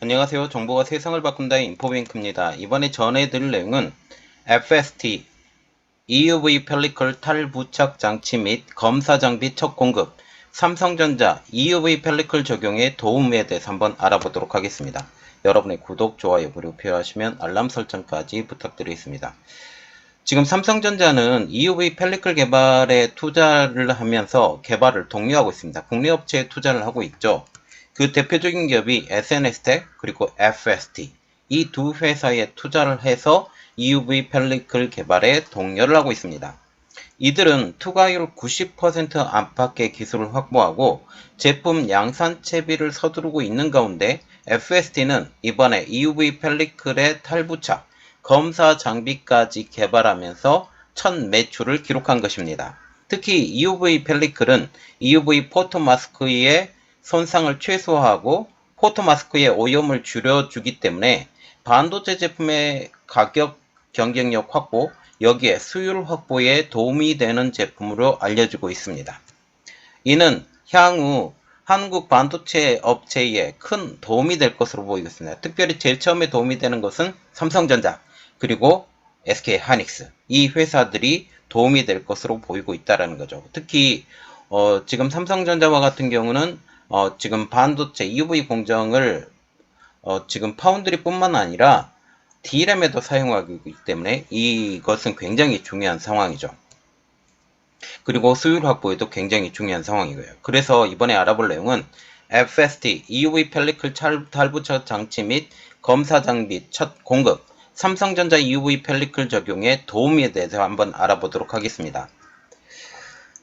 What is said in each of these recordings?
안녕하세요. 정보가 세상을 바꾼다의 인포뱅크입니다. 이번에 전해드릴 내용은 FST, EUV 펠리클 탈부착 장치 및 검사 장비 첫 공급, 삼성전자 EUV 펠리클 적용의 도움에 대해서 한번 알아보도록 하겠습니다. 여러분의 구독, 좋아요, 그리고 필요하시면 알람 설정까지 부탁드리겠습니다. 지금 삼성전자는 EUV 펠리클 개발에 투자를 하면서 개발을 독려하고 있습니다. 국내 업체에 투자를 하고 있죠. 그 대표적인 기업이 SNS텍 그리고 FST 이 두 회사에 투자를 해서 EUV 펠리클 개발에 독려를 하고 있습니다. 이들은 투과율 90% 안팎의 기술을 확보하고 제품 양산 채비를 서두르고 있는 가운데 FST는 이번에 EUV 펠리클의 탈부착, 검사 장비까지 개발하면서 첫 매출을 기록한 것입니다. 특히 EUV 펠리클은 EUV 포토마스크의 손상을 최소화하고 포토마스크의 오염을 줄여주기 때문에 반도체 제품의 가격 경쟁력 확보, 여기에 수율 확보에 도움이 되는 제품으로 알려지고 있습니다. 이는 향후 한국 반도체 업체에 큰 도움이 될 것으로 보이겠습니다. 특별히 제일 처음에 도움이 되는 것은 삼성전자 그리고 SK하이닉스 이 회사들이 도움이 될 것으로 보이고 있다는 거죠. 특히 지금 삼성전자와 같은 경우는 지금 반도체 EUV 공정을 지금 파운드리뿐만 아니라 D램에도 사용하고 있기 때문에 이것은 굉장히 중요한 상황이죠. 그리고 수율 확보에도 굉장히 중요한 상황이고요. 그래서 이번에 알아볼 내용은 FST, EUV 펠리클 탈부착 장치 및 검사 장비 첫 공급, 삼성전자 EUV 펠리클 적용의 도움에 대해서 한번 알아보도록 하겠습니다.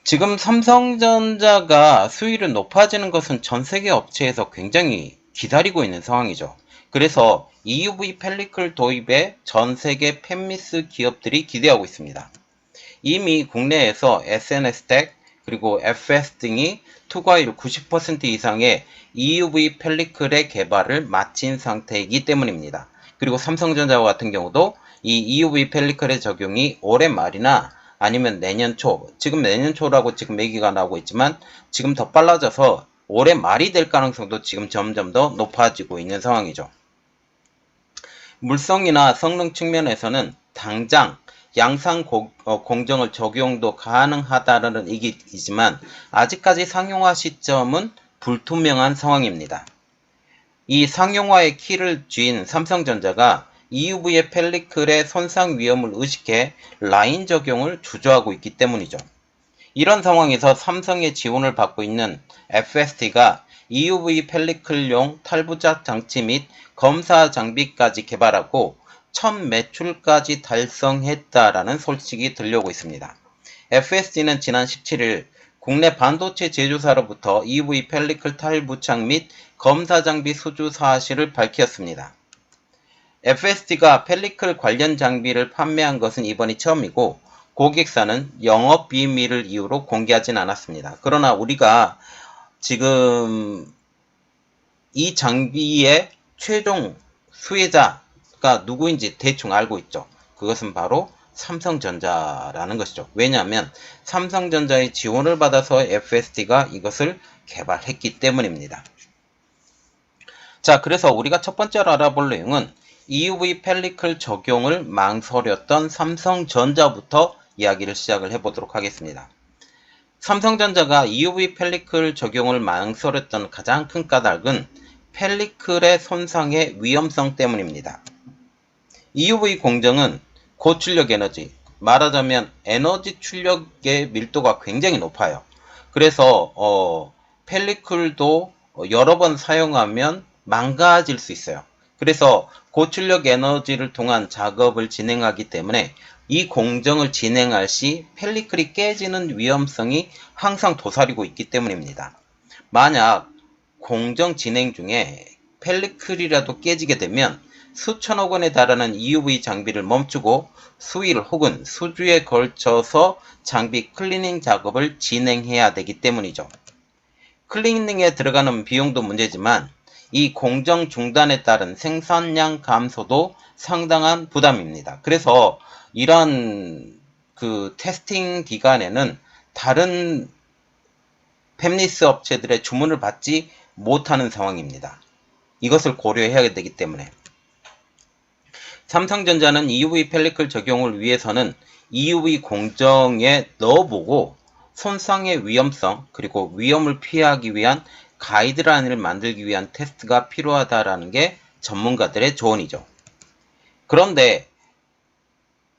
지금 삼성전자가 수율이 높아지는 것은 전 세계 업체에서 굉장히 기다리고 있는 상황이죠. 그래서 EUV 펠리클 도입에 전 세계 팹리스 기업들이 기대하고 있습니다. 이미 국내에서 SNS텍 그리고 FS 등이 투과율 90% 이상의 EUV 펠리클의 개발을 마친 상태이기 때문입니다. 그리고 삼성전자와 같은 경우도 이 EUV 펠리클의 적용이 올해 말이나 아니면 내년 초, 지금 내년 초라고 지금 얘기가 나오고 있지만 지금 더 빨라져서 올해 말이 될 가능성도 지금 점점 더 높아지고 있는 상황이죠. 물성이나 성능 측면에서는 당장 양산 공정을 적용도 가능하다는 얘기이지만 아직까지 상용화 시점은 불투명한 상황입니다. 이 상용화의 키를 쥔 삼성전자가 EUV의 펠리클의 손상 위험을 의식해 라인 적용을 주저하고 있기 때문이죠. 이런 상황에서 삼성의 지원을 받고 있는 FST가 EUV 펠리클용 탈부착 장치 및 검사 장비까지 개발하고 첫 매출까지 달성했다라는 소식이 들려오고 있습니다. FST는 지난 17일 국내 반도체 제조사로부터 EUV 펠리클 탈부착 및 검사 장비 수주 사실을 밝혔습니다. FST가 펠리클 관련 장비를 판매한 것은 이번이 처음이고 고객사는 영업 비밀을 이유로 공개하진 않았습니다. 그러나 우리가 지금 이 장비의 최종 수혜자가 누구인지 대충 알고 있죠. 그것은 바로 삼성전자라는 것이죠. 왜냐하면 삼성전자의 지원을 받아서 FST가 이것을 개발했기 때문입니다. 자, 그래서 우리가 첫 번째로 알아볼 내용은 EUV 펠리클 적용을 망설였던 삼성전자부터 이야기를 시작을 해보도록 하겠습니다. 삼성전자가 EUV 펠리클 적용을 망설였던 가장 큰 까닭은 펠리클의 손상의 위험성 때문입니다. EUV 공정은 고출력 에너지, 말하자면 에너지 출력의 밀도가 굉장히 높아요. 그래서 펠리클도 여러 번 사용하면 망가질 수 있어요. 그래서 고출력 에너지를 통한 작업을 진행하기 때문에 이 공정을 진행할 시 펠리클이 깨지는 위험성이 항상 도사리고 있기 때문입니다. 만약 공정 진행 중에 펠리클이라도 깨지게 되면 수천억 원에 달하는 EUV 장비를 멈추고 수일 혹은 수주에 걸쳐서 장비 클리닝 작업을 진행해야 되기 때문이죠. 클리닝에 들어가는 비용도 문제지만 이 공정 중단에 따른 생산량 감소도 상당한 부담입니다. 그래서 이런 테스팅 기간에는 다른 팹리스 업체들의 주문을 받지 못하는 상황입니다. 이것을 고려해야 되기 때문에 삼성전자는 EUV 펠리클 적용을 위해서는 EUV 공정에 넣어보고 손상의 위험성 그리고 위험을 피하기 위한 가이드라인을 만들기 위한 테스트가 필요하다라는 게 전문가들의 조언이죠. 그런데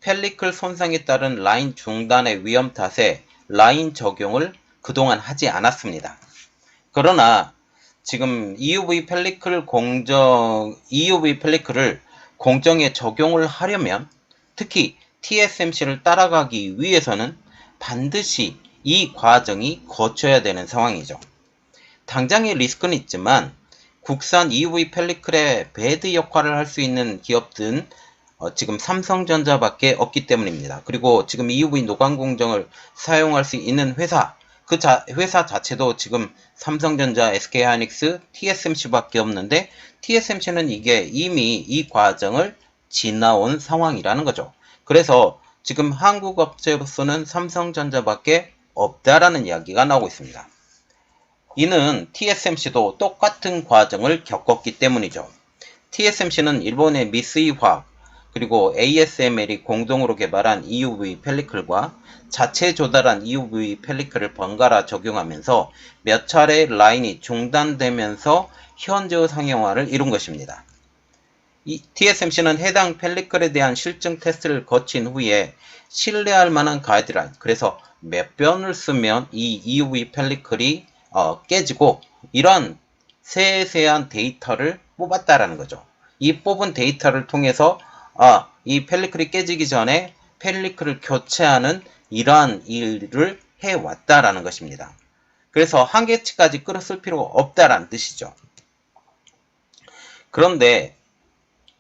펠리클 손상에 따른 라인 중단의 위험 탓에 라인 적용을 그동안 하지 않았습니다. 그러나 지금 EUV 펠리클을 공정에 적용을 하려면 특히 TSMC를 따라가기 위해서는 반드시 이 과정이 거쳐야 되는 상황이죠. 당장의 리스크는 있지만 국산 EUV 펠리클의 배드 역할을 할 수 있는 기업들은 지금 삼성전자밖에 없기 때문입니다. 그리고 지금 EUV 노광 공정을 사용할 수 있는 회사, 회사 자체도 지금 삼성전자, SK하이닉스, TSMC밖에 없는데 TSMC는 이게 이미 이 과정을 지나온 상황이라는 거죠. 그래서 지금 한국 업체로서는 삼성전자밖에 없다라는 이야기가 나오고 있습니다. 이는 TSMC도 똑같은 과정을 겪었기 때문이죠. TSMC는 일본의 미쓰이 화학 그리고 ASML이 공동으로 개발한 EUV 펠리클과 자체 조달한 EUV 펠리클을 번갈아 적용하면서 몇 차례 라인이 중단되면서 현저의 상용화를 이룬 것입니다. TSMC는 해당 펠리클에 대한 실증 테스트를 거친 후에 신뢰할 만한 가이드라인, 그래서 몇 변을 쓰면 이 EUV 펠리클이 깨지고 이런 세세한 데이터를 뽑았다라는 거죠. 이 뽑은 데이터를 통해서 이 펠리클이 깨지기 전에 펠리클을 교체하는 이러한 일을 해왔다라는 것입니다. 그래서 한계치까지 끌었을 필요가 없다라는 뜻이죠. 그런데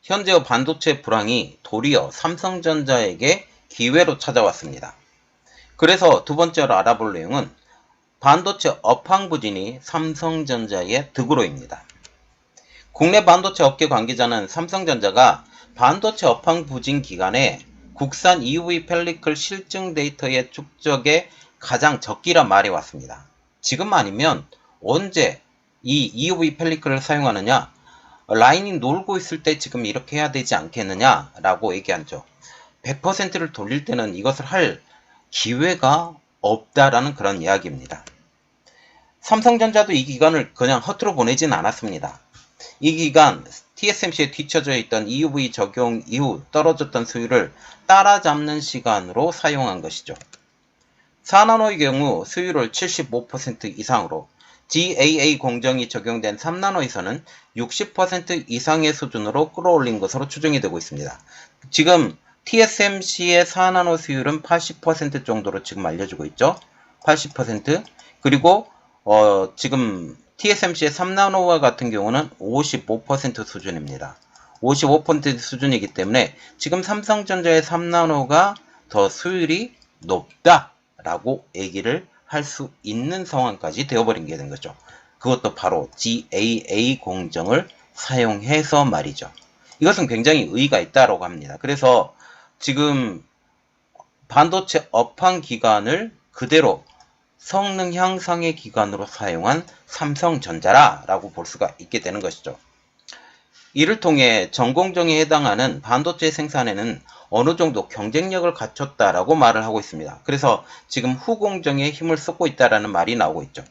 현재의 반도체 불황이 도리어 삼성전자에게 기회로 찾아왔습니다. 그래서 두 번째로 알아볼 내용은 반도체 업황 부진이 삼성전자의 득으로입니다. 국내 반도체 업계 관계자는 삼성전자가 반도체 업황 부진 기간에 국산 EUV 펠리클 실증 데이터의 축적에 가장 적기라 말해왔습니다. 지금 아니면 언제 이 EUV 펠리클을 사용하느냐? 라인이 놀고 있을 때 지금 이렇게 해야 되지 않겠느냐? 라고 얘기하죠. 100%를 돌릴 때는 이것을 할 기회가 없다라는 그런 이야기입니다. 삼성전자도 이 기간을 그냥 허투루 보내진 않았습니다. 이 기간 TSMC에 뒤처져 있던 EUV 적용 이후 떨어졌던 수율을 따라잡는 시간으로 사용한 것이죠. 4나노의 경우 수율을 75% 이상으로, GAA 공정이 적용된 3나노에서는 60% 이상의 수준으로 끌어올린 것으로 추정이 되고 있습니다. 지금 TSMC의 4나노 수율은 80% 정도로 지금 알려지고 있죠. 80%. 그리고 지금 TSMC의 3나노와 같은 경우는 55% 수준입니다. 55% 수준이기 때문에 지금 삼성전자의 3나노가 더 수율이 높다라고 얘기를 할 수 있는 상황까지 되어버린 게 된 거죠. 그것도 바로 GAA 공정을 사용해서 말이죠. 이것은 굉장히 의의가 있다고 합니다. 그래서 지금 반도체 업황 기간을 그대로 성능 향상의 기간으로 사용한 삼성전자라고 볼 수가 있게 되는 것이죠. 이를 통해 전공정에 해당하는 반도체 생산에는 어느 정도 경쟁력을 갖췄다라고 말을 하고 있습니다. 그래서 지금 후공정에 힘을 쏟고 있다라는 말이 나오고 있죠.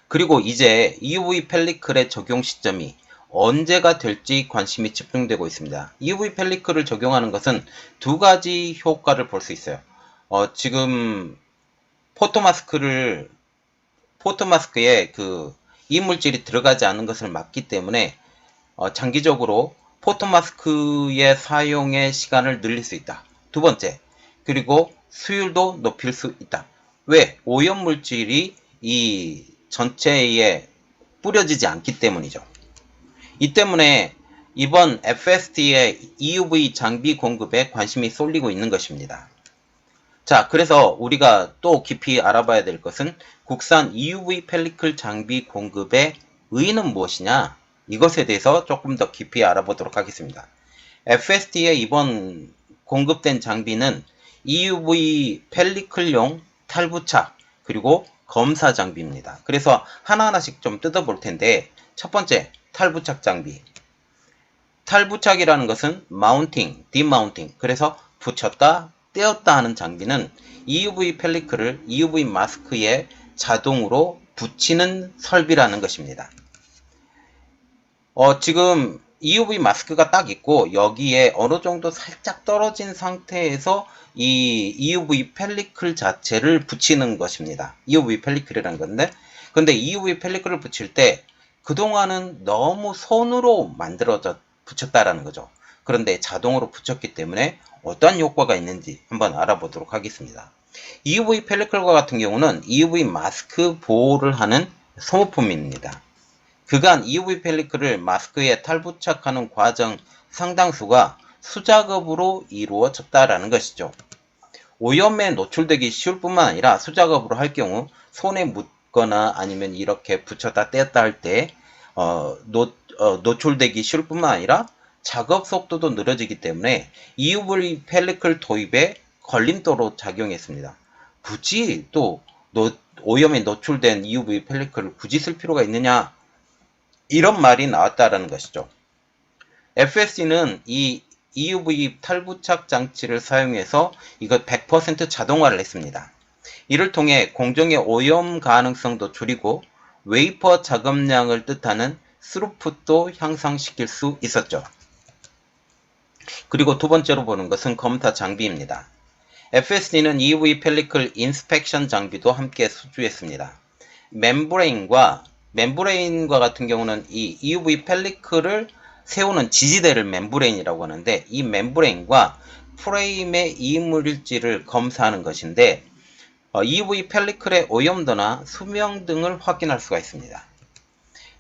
그리고 이제 EUV 펠리클의 적용 시점이 언제가 될지 관심이 집중되고 있습니다. EUV 펠리클을 적용하는 것은 두 가지 효과를 볼 수 있어요. 지금 포토마스크에 그 이물질이 들어가지 않는 것을 막기 때문에 장기적으로 포토마스크의 사용의 시간을 늘릴 수 있다. 두 번째, 그리고 수율도 높일 수 있다. 왜? 오염물질이 이 전체에 뿌려지지 않기 때문이죠. 이 때문에 이번 FST의 EUV 장비 공급에 관심이 쏠리고 있는 것입니다. 자, 그래서 우리가 또 깊이 알아봐야 될 것은 국산 EUV 펠리클 장비 공급의 의의는 무엇이냐? 이것에 대해서 조금 더 깊이 알아보도록 하겠습니다. FST에 이번 공급된 장비는 EUV 펠리클용 탈부착 그리고 검사 장비입니다. 그래서 하나하나씩 좀 뜯어볼 텐데, 첫 번째, 탈부착 장비. 탈부착이라는 것은 마운팅, 디마운팅, 그래서 붙였다, 떼었다 하는 장비는 EUV 펠리클을 EUV 마스크에 자동으로 붙이는 설비라는 것입니다. 지금 EUV 마스크가 딱 있고 여기에 어느 정도 살짝 떨어진 상태에서 이 EUV 펠리클 자체를 붙이는 것입니다. EUV 펠리클이라는 건데, 근데 EUV 펠리클을 붙일 때 그동안은 너무 손으로 만들어져 붙였다라는 거죠. 그런데 자동으로 붙였기 때문에 어떠한 효과가 있는지 한번 알아보도록 하겠습니다. EUV 펠리클과 같은 경우는 EUV 마스크 보호를 하는 소모품입니다. 그간 EUV 펠리클을 마스크에 탈부착하는 과정 상당수가 수작업으로 이루어졌다라는 것이죠. 오염에 노출되기 쉬울 뿐만 아니라 수작업으로 할 경우 손에 묻거나 아니면 이렇게 붙였다 떼었다 할 때 노출되기 쉬울 뿐만 아니라 작업 속도도 느려지기 때문에 EUV 펠리클 도입에 걸림돌로 작용했습니다. 굳이 또 오염에 노출된 EUV 펠리클을 굳이 쓸 필요가 있느냐, 이런 말이 나왔다라는 것이죠. FSC는 이 EUV 탈부착 장치를 사용해서 이것 100% 자동화를 했습니다. 이를 통해 공정의 오염 가능성도 줄이고 웨이퍼 작업량을 뜻하는 스루풋도 향상시킬 수 있었죠. 그리고 두 번째로 보는 것은 검사 장비입니다. FSD는 EUV 펠리클 인스펙션 장비도 함께 수주했습니다. 멤브레인과 같은 경우는 이 EUV 펠리클을 세우는 지지대를 멤브레인이라고 하는데, 이 멤브레인과 프레임의 이물질을 검사하는 것인데 EUV 펠리클의 오염도나 수명 등을 확인할 수가 있습니다.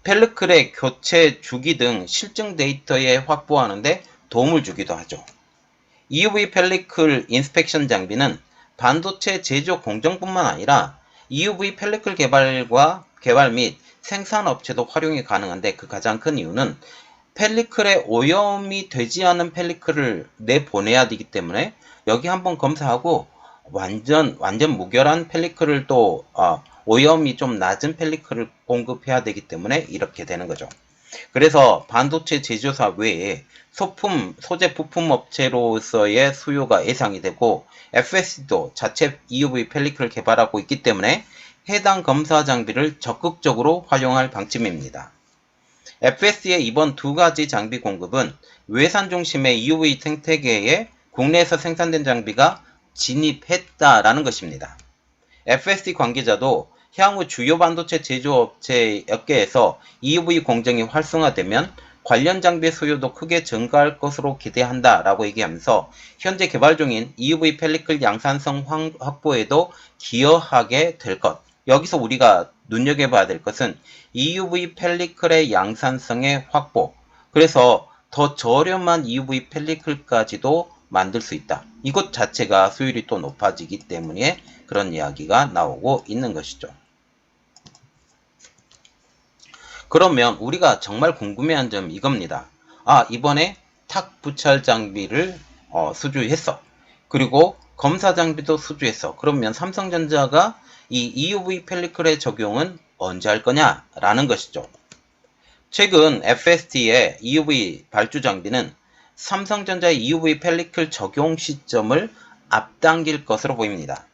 펠리클의 교체 주기 등 실증 데이터에 확보하는데 도움을 주기도 하죠. EUV 펠리클 인스펙션 장비는 반도체 제조 공정뿐만 아니라 EUV 펠리클 개발 및 생산업체도 활용이 가능한데, 그 가장 큰 이유는 펠리클에 오염이 되지 않은 펠리클을 내보내야 되기 때문에 여기 한번 검사하고 완전 무결한 펠리클을 또 오염이 좀 낮은 펠리클을 공급해야 되기 때문에 이렇게 되는 거죠. 그래서 반도체 제조사 외에 소재 부품 업체로서의 수요가 예상이 되고 FSC도 자체 EUV 펠리클을 개발하고 있기 때문에 해당 검사 장비를 적극적으로 활용할 방침입니다. FSC의 이번 두 가지 장비 공급은 외산 중심의 EUV 생태계에 국내에서 생산된 장비가 진입했다라는 것입니다. FSD 관계자도 향후 주요 반도체 제조업체 업계에서 EUV 공정이 활성화되면 관련 장비의 수요도 크게 증가할 것으로 기대한다라고 얘기하면서 현재 개발 중인 EUV 펠리클 양산성 확보에도 기여하게 될 것. 여기서 우리가 눈여겨봐야 될 것은 EUV 펠리클의 양산성의 확보. 그래서 더 저렴한 EUV 펠리클까지도 만들 수 있다. 이것 자체가 수율이 또 높아지기 때문에 그런 이야기가 나오고 있는 것이죠. 그러면 우리가 정말 궁금해한 점 이겁니다. 이번에 탁 부착 장비를 수주했어. 그리고 검사 장비도 수주했어. 그러면 삼성전자가 이 EUV 펠리클의 적용은 언제 할 거냐? 라는 것이죠. 최근 FST의 EUV 발주 장비는 삼성전자의 EUV 펠리클 적용 시점을 앞당길 것으로 보입니다.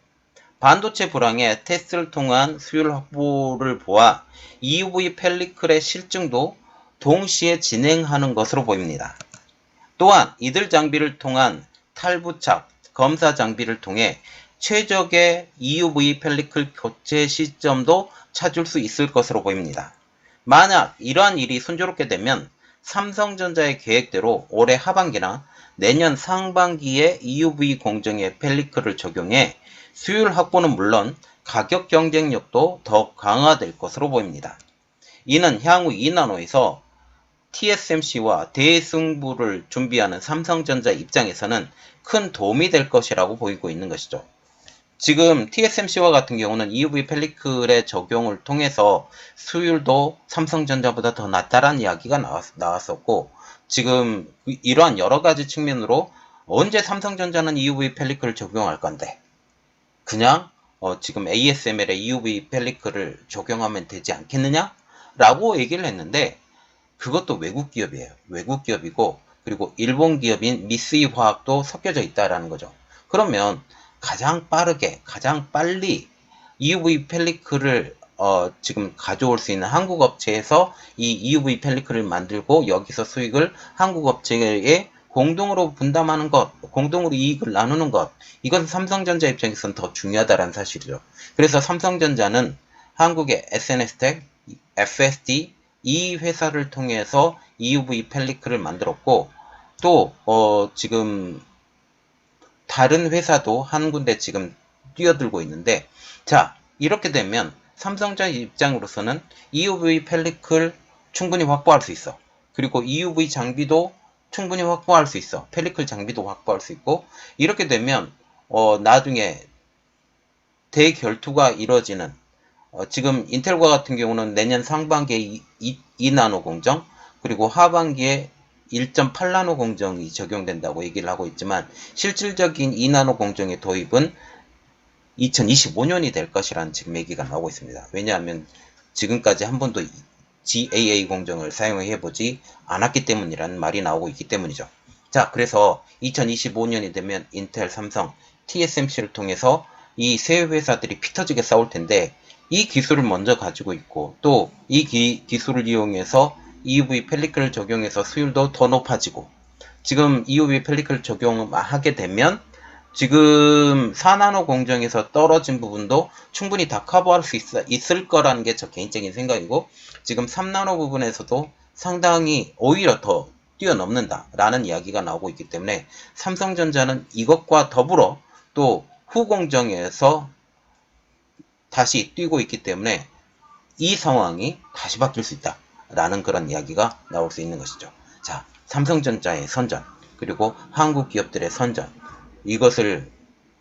반도체 불황의 테스트를 통한 수율 확보를 보아 EUV 펠리클의 실증도 동시에 진행하는 것으로 보입니다. 또한 이들 장비를 통한 탈부착, 검사 장비를 통해 최적의 EUV 펠리클 교체 시점도 찾을 수 있을 것으로 보입니다. 만약 이러한 일이 순조롭게 되면 삼성전자의 계획대로 올해 하반기나 내년 상반기에 EUV 공정에 펠리클을 적용해 수율 확보는 물론 가격 경쟁력도 더 강화될 것으로 보입니다. 이는 향후 2나노에서 TSMC와 대승부를 준비하는 삼성전자 입장에서는 큰 도움이 될 것이라고 보이고 있는 것이죠. 지금 TSMC와 같은 경우는 EUV 펠리클의 적용을 통해서 수율도 삼성전자보다 더 낮다라는 이야기가 나왔었고, 지금 이러한 여러 가지 측면으로 언제 삼성전자는 EUV 펠리클을 적용할 건데, 그냥 지금 ASML에 EUV 펠리클을 적용하면 되지 않겠느냐? 라고 얘기를 했는데 그것도 외국 기업이에요. 외국 기업이고 그리고 일본 기업인 미쓰이 화학도 섞여져 있다라는 거죠. 그러면 가장 빠르게 가장 빨리 EUV 펠리클을 지금 가져올 수 있는 한국 업체에서 이 EUV 펠리클을 만들고 여기서 수익을 한국 업체에 공동으로 분담하는 것, 공동으로 이익을 나누는 것, 이것은 삼성전자 입장에서는 더 중요하다는 사실이죠. 그래서 삼성전자는 한국의 SNS텍, FSD 이 회사를 통해서 EUV 펠리클을 만들었고 또 지금 다른 회사도 한 군데 지금 뛰어들고 있는데 자 이렇게 되면 삼성전자 입장으로서는 EUV 펠리클 충분히 확보할 수 있어. 그리고 EUV 장비도 충분히 확보할 수 있어. 펠리클 장비도 확보할 수 있고 이렇게 되면 나중에 대결투가 이루어지는 지금 인텔과 같은 경우는 내년 상반기에 2나노 공정 그리고 하반기에 1.8나노 공정이 적용된다고 얘기를 하고 있지만 실질적인 2나노 공정의 도입은 2025년이 될 것이라는 지금 얘기가 나오고 있습니다. 왜냐하면 지금까지 한 번도 GAA 공정을 사용해 보지 않았기 때문이라는 말이 나오고 있기 때문이죠. 자, 그래서 2025년이 되면 인텔, 삼성, TSMC를 통해서 이 세 회사들이 피터지게 싸울 텐데 이 기술을 먼저 가지고 있고 또 이 기술을 이용해서 EUV 펠리클을 적용해서 수율도 더 높아지고 지금 EUV 펠리클을 적용하게 되면 지금 4나노 공정에서 떨어진 부분도 충분히 다 커버할 수 있을 거라는 게 저 개인적인 생각이고 지금 3나노 부분에서도 상당히 오히려 더 뛰어넘는다라는 이야기가 나오고 있기 때문에 삼성전자는 이것과 더불어 또 후공정에서 다시 뛰고 있기 때문에 이 상황이 다시 바뀔 수 있다라는 그런 이야기가 나올 수 있는 것이죠. 자, 삼성전자의 선전 그리고 한국 기업들의 선전 이것을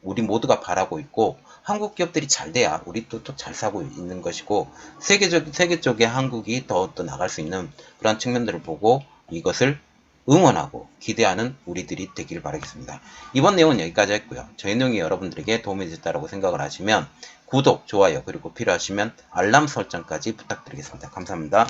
우리 모두가 바라고 있고 한국 기업들이 잘 돼야 우리 또 잘 사고 있는 것이고 세계 쪽에 한국이 더 나갈 수 있는 그런 측면들을 보고 이것을 응원하고 기대하는 우리들이 되길 바라겠습니다. 이번 내용은 여기까지 했고요. 저희 내용이 여러분들에게 도움이 됐다고 생각을 하시면 구독, 좋아요 그리고 필요하시면 알람 설정까지 부탁드리겠습니다. 감사합니다.